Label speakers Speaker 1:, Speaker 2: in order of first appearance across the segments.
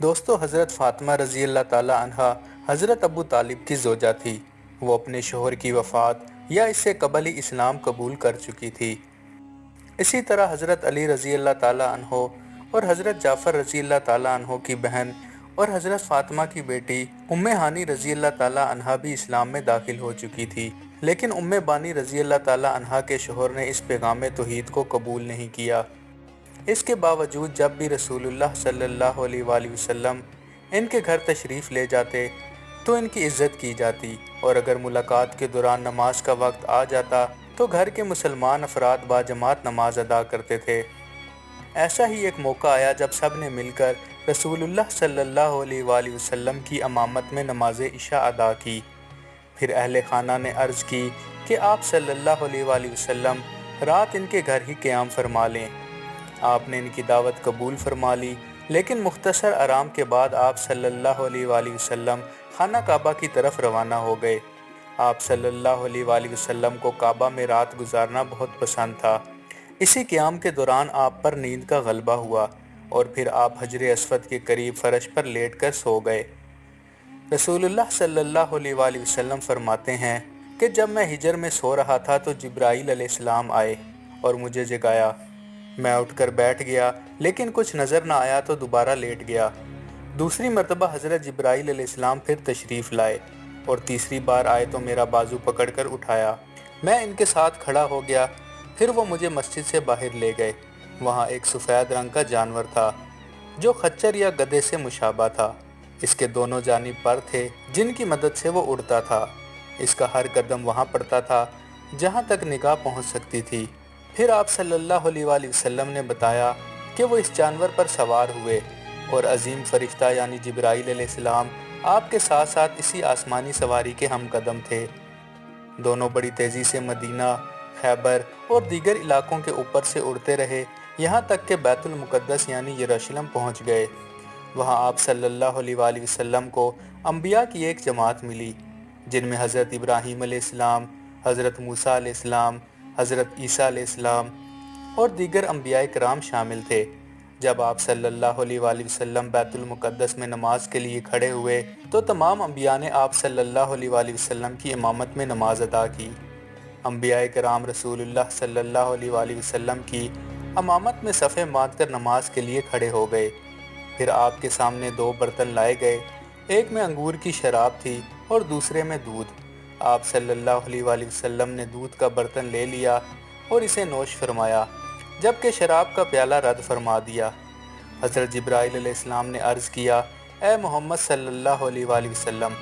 Speaker 1: دوستو، حضرت فاطمہ رضی اللہ تعالی عنہا حضرت ابو طالب کی زوجہ تھی۔ وہ اپنے شوہر کی وفات یا اس سے قبل ہی اسلام قبول کر چکی تھی۔ اسی طرح حضرت علی رضی اللہ تعالی عنہ اور حضرت جعفر رضی اللہ تعالی عنہ کی بہن اور حضرت فاطمہ کی بیٹی ام ہانی رضی اللہ تعالی عنہا بھی اسلام میں داخل ہو چکی تھی، لیکن ام بانی رضی اللہ تعالی عنہا کے شوہر نے اس پیغام توحید کو قبول نہیں کیا۔ اس کے باوجود جب بھی رسول اللہ صلی اللہ علیہ وآلہ وسلم ان کے گھر تشریف لے جاتے تو ان کی عزت کی جاتی، اور اگر ملاقات کے دوران نماز کا وقت آ جاتا تو گھر کے مسلمان افراد باجماعت نماز ادا کرتے تھے۔ ایسا ہی ایک موقع آیا جب سب نے مل کر رسول اللہ صلی اللہ علیہ وآلہ وسلم کی امامت میں نماز عشاء ادا کی۔ پھر اہل خانہ نے عرض کی کہ آپ صلی اللہ علیہ وآلہ وسلم رات ان کے گھر ہی قیام فرما لیں۔ آپ نے ان کی دعوت قبول فرما لی، لیکن مختصر آرام کے بعد آپ صلی اللہ علیہ وآلہ وسلم خانہ کعبہ کی طرف روانہ ہو گئے۔ آپ صلی اللہ علیہ وآلہ وسلم کو کعبہ میں رات گزارنا بہت پسند تھا۔ اسی قیام کے دوران آپ پر نیند کا غلبہ ہوا اور پھر آپ حجر اسود کے قریب فرش پر لیٹ کر سو گئے۔ رسول اللہ صلی اللہ علیہ وآلہ وسلم فرماتے ہیں کہ جب میں حجر میں سو رہا تھا تو جبرائیل علیہ السلام آئے اور مجھے جگایا۔ میں اٹھ کر بیٹھ گیا، لیکن کچھ نظر نہ آیا تو دوبارہ لیٹ گیا۔ دوسری مرتبہ حضرت جبرائیل علیہ السلام پھر تشریف لائے اور تیسری بار آئے تو میرا بازو پکڑ کر اٹھایا۔ میں ان کے ساتھ کھڑا ہو گیا۔ پھر وہ مجھے مسجد سے باہر لے گئے۔ وہاں ایک سفید رنگ کا جانور تھا جو خچر یا گدھے سے مشابہ تھا۔ اس کے دونوں جانب پر تھے جن کی مدد سے وہ اڑتا تھا۔ اس کا ہر قدم وہاں پڑتا تھا جہاں تک نگاہ پہنچ سکتی تھی۔ پھر آپ صلی اللہ علیہ وآلہ وسلم نے بتایا کہ وہ اس جانور پر سوار ہوئے اور عظیم فرشتہ یعنی جبرائیل علیہ السلام آپ کے ساتھ ساتھ اسی آسمانی سواری کے ہم قدم تھے۔ دونوں بڑی تیزی سے مدینہ، خیبر اور دیگر علاقوں کے اوپر سے اڑتے رہے، یہاں تک کہ بیت المقدس یعنی یروشلم پہنچ گئے۔ وہاں آپ صلی اللہ علیہ وآلہ وسلم کو انبیاء کی ایک جماعت ملی، جن میں حضرت ابراہیم علیہ السلام، حضرت موسیٰ علیہ السلام، حضرت عیسیٰ علیہ السلام اور دیگر انبیاء کرام شامل تھے۔ جب آپ صلی اللہ علیہ وآلہ وسلم بیت المقدس میں نماز کے لیے کھڑے ہوئے تو تمام انبیاء نے آپ صلی اللہ علیہ وآلہ وسلم کی امامت میں نماز ادا کی۔ انبیاء کرام رسول اللہ صلی اللہ علیہ وآلہ وسلم کی امامت میں صفیں باندھ کر نماز کے لیے کھڑے ہو گئے۔ پھر آپ کے سامنے دو برتن لائے گئے، ایک میں انگور کی شراب تھی اور دوسرے میں دودھ۔ آپ صلی اللہ علیہ وآلہ وسلم نے دودھ کا برتن لے لیا اور اسے نوش فرمایا، جبکہ شراب کا پیالہ رد فرما دیا۔ حضرت جبرائیل علیہ السلام نے عرض کیا، اے محمد صلی اللہ علیہ وآلہ وسلم،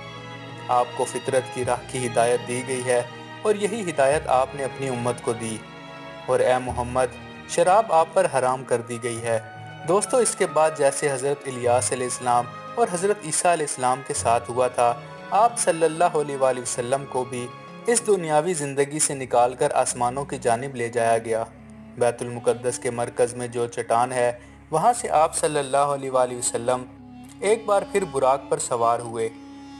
Speaker 1: آپ کو فطرت کی راہ کی ہدایت دی گئی ہے اور یہی ہدایت آپ نے اپنی امت کو دی، اور اے محمد، شراب آپ پر حرام کر دی گئی ہے۔ دوستو، اس کے بعد جیسے حضرت الیاس علیہ السلام اور حضرت عیسیٰ علیہ السلام کے ساتھ ہوا تھا، آپ صلی اللہ علیہ وآلہ وسلم کو بھی اس دنیاوی زندگی سے نکال کر آسمانوں کی جانب لے جایا گیا۔ بیت المقدس کے مرکز میں جو چٹان ہے، وہاں سے آپ صلی اللہ علیہ وآلہ وسلم ایک بار پھر براق پر سوار ہوئے۔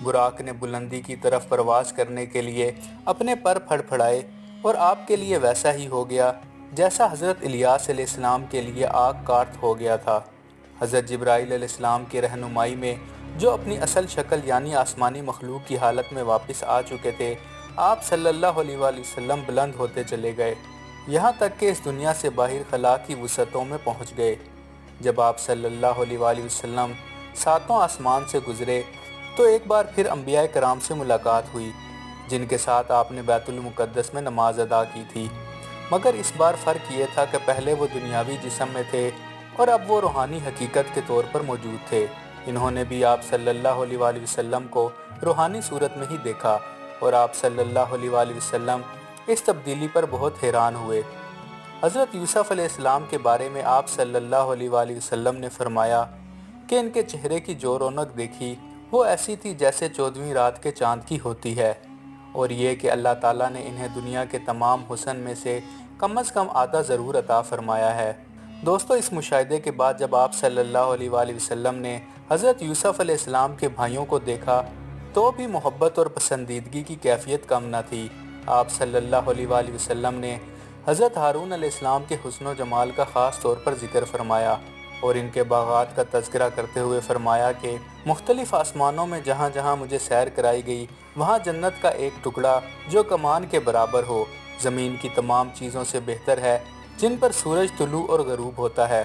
Speaker 1: براق نے بلندی کی طرف پرواز کرنے کے لیے اپنے پر پھڑ پھڑائے اور آپ کے لیے ویسا ہی ہو گیا جیسا حضرت الیاس علیہ السلام کے لیے آگ کاٹ ہو گیا تھا۔ حضرت جبرائیل علیہ السلام کی رہنمائی میں جو اپنی اصل شکل یعنی آسمانی مخلوق کی حالت میں واپس آ چکے تھے، آپ صلی اللہ علیہ وآلہ وسلم بلند ہوتے چلے گئے، یہاں تک کہ اس دنیا سے باہر خلا کی وسعتوں میں پہنچ گئے۔ جب آپ صلی اللہ علیہ وآلہ وسلم ساتوں آسمان سے گزرے تو ایک بار پھر انبیاء کرام سے ملاقات ہوئی، جن کے ساتھ آپ نے بیت المقدس میں نماز ادا کی تھی، مگر اس بار فرق یہ تھا کہ پہلے وہ دنیاوی جسم میں تھے اور اب وہ روحانی حقیقت کے طور پر موجود تھے۔ انہوں نے بھی آپ صلی اللہ علیہ وآلہ وسلم کو روحانی صورت میں ہی دیکھا اور آپ صلی اللہ علیہ وآلہ وسلم اس تبدیلی پر بہت حیران ہوئے۔ حضرت یوسف علیہ السلام کے بارے میں آپ صلی اللہ علیہ وآلہ وسلم نے فرمایا کہ ان کے چہرے کی جو رونق دیکھی وہ ایسی تھی جیسے 14ویں رات کے چاند کی ہوتی ہے، اور یہ کہ اللہ تعالیٰ نے انہیں دنیا کے تمام حسن میں سے کم از کم آدھا ضرور عطا فرمایا ہے۔ دوستو، اس مشاہدے کے بعد جب آپ صلی اللہ علیہ وآلہ وسلم نے حضرت یوسف علیہ السلام کے بھائیوں کو دیکھا تو بھی محبت اور پسندیدگی کی کیفیت کم نہ تھی۔ آپ صلی اللہ علیہ وآلہ وسلم نے حضرت ہارون علیہ السلام کے حسن و جمال کا خاص طور پر ذکر فرمایا۔ اور ان کے باغات کا تذکرہ کرتے ہوئے فرمایا کہ مختلف آسمانوں میں جہاں جہاں مجھے سیر کرائی گئی وہاں جنت کا ایک ٹکڑا جو کمان کے برابر ہو زمین کی تمام چیزوں سے بہتر ہے جن پر سورج طلوع اور غروب ہوتا ہے،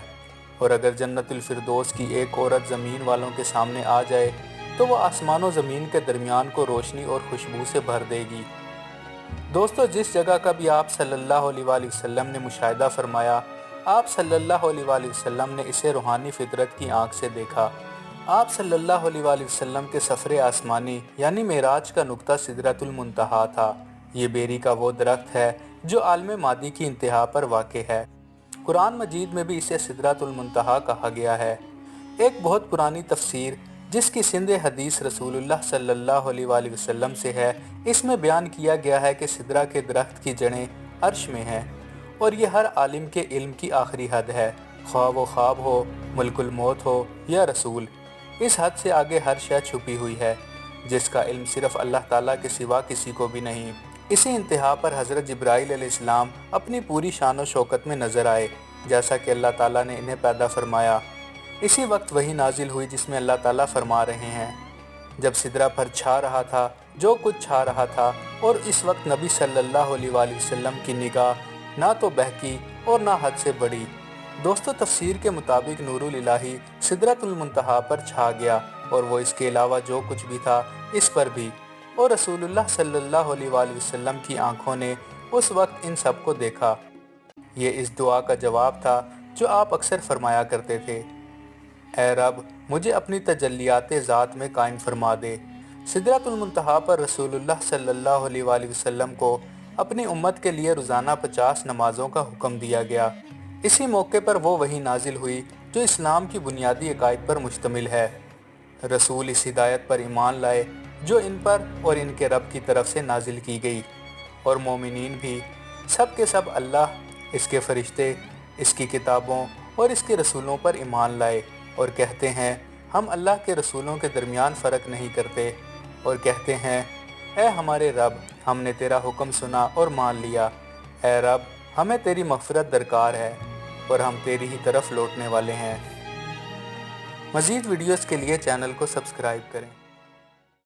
Speaker 1: اور اگر جنت الفردوس کی ایک عورت زمین والوں کے سامنے آ جائے تو وہ آسمان و زمین کے درمیان کو روشنی اور خوشبو سے بھر دے گی۔ دوستو، جس جگہ کا بھی آپ صلی اللہ علیہ وآلہ وسلم نے مشاہدہ فرمایا، آپ صلی اللہ علیہ وآلہ وسلم نے اسے روحانی فطرت کی آنکھ سے دیکھا۔ آپ صلی اللہ علیہ وآلہ وسلم کے سفر آسمانی یعنی معراج کا نقطہ سدرۃ المنتہا تھا۔ یہ بیری کا وہ درخت ہے جو عالم مادی کی انتہا پر واقع ہے۔ قرآن مجید میں بھی اسے سدرۃ المنتہا کہا گیا ہے۔ ایک بہت پرانی تفسیر جس کی سند حدیث رسول اللہ صلی اللہ علیہ وآلہ وسلم سے ہے، اس میں بیان کیا گیا ہے کہ سدرہ کے درخت کی جڑیں عرش میں ہیں اور یہ ہر عالم کے علم کی آخری حد ہے، خواہ وہ خواب ہو، ملک الموت ہو یا رسول۔ اس حد سے آگے ہر شے چھپی ہوئی ہے جس کا علم صرف اللہ تعالیٰ کے سوا کسی کو بھی نہیں۔ اسی انتہا پر حضرت جبرائیل علیہ السلام اپنی پوری شان و شوکت میں نظر آئے جیسا کہ اللہ تعالیٰ نے انہیں پیدا فرمایا۔ اسی وقت وہی نازل ہوئی جس میں اللہ تعالیٰ فرما رہے ہیں، جب سدرہ پر چھا رہا تھا جو کچھ چھا رہا تھا، اور اس وقت نبی صلی اللہ علیہ وآلہ وسلم کی نگاہ نہ تو بہکی اور نہ حد سے بڑھی۔ دوستو، تفسیر کے مطابق نور الہی سدرۃ المنتہا پر چھا گیا اور وہ اس کے علاوہ جو کچھ بھی تھا اس پر بھی، اور رسول اللہ صلی اللہ علیہ وآلہ وسلم کی آنکھوں نے اس وقت ان سب کو دیکھا۔ یہ اس دعا کا جواب تھا جو آپ اکثر فرمایا کرتے تھے، اے رب مجھے اپنی تجلیات ذات میں قائم فرما دے۔ سدرۃ المنتہا پر رسول اللہ صلی اللہ علیہ وآلہ وسلم کو اپنی امت کے لیے روزانہ 50 نمازوں کا حکم دیا گیا۔ اسی موقع پر وہ وحی نازل ہوئی جو اسلام کی بنیادی عقائد پر مشتمل ہے۔ رسول اس ہدایت پر ایمان لائے جو ان پر اور ان کے رب کی طرف سے نازل کی گئی، اور مومنین بھی سب کے سب اللہ، اس کے فرشتے، اس کی کتابوں اور اس کے رسولوں پر ایمان لائے اور کہتے ہیں ہم اللہ کے رسولوں کے درمیان فرق نہیں کرتے، اور کہتے ہیں اے ہمارے رب ہم نے تیرا حکم سنا اور مان لیا، اے رب ہمیں تیری مغفرت درکار ہے اور ہم تیری ہی طرف لوٹنے والے ہیں۔ مزید ویڈیوز کے لیے چینل کو سبسکرائب کریں۔